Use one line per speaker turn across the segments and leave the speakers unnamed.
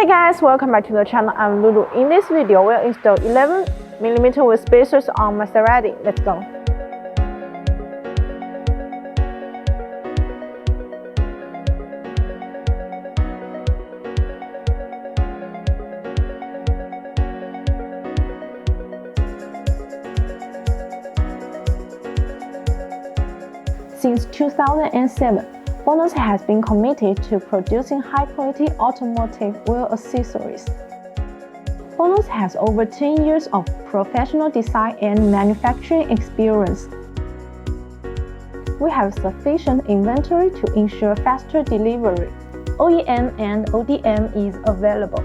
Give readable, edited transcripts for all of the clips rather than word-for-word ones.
Hey guys, welcome back to the channel. I'm Lulu. In this video, we'll install 11mm wheel spacers on Maserati. Let's go. Since 2007, BONOSS has been committed to producing high-quality automotive wheel accessories. BONOSS has over 10 years of professional design and manufacturing experience. We have sufficient inventory to ensure faster delivery. OEM and ODM is available.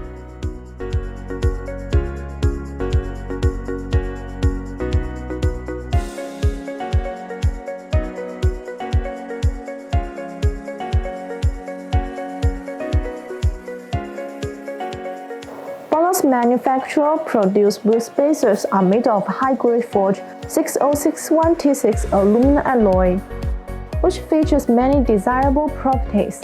BONOSS manufacturer produced wheel spacers are made of high-grade forged 6061T6 aluminum alloy, which features many desirable properties,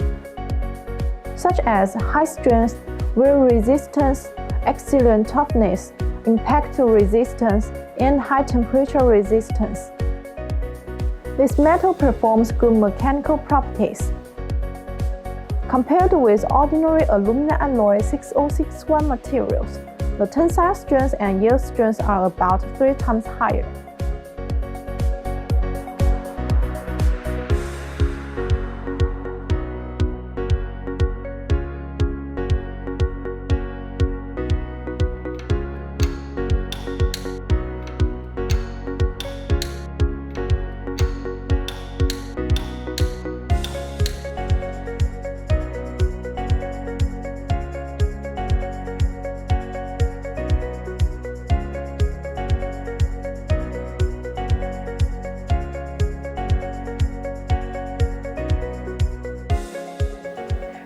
such as high strength, wear resistance, excellent toughness, impact resistance, and high temperature resistance. This metal performs good mechanical properties. Compared with ordinary aluminum alloy 6061 materials, the tensile strength and yield strength are about 3 times higher.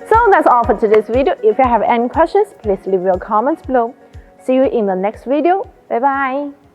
So that's all for today's video. If you have any questions, please leave your comments below. See you in the next video. Bye bye.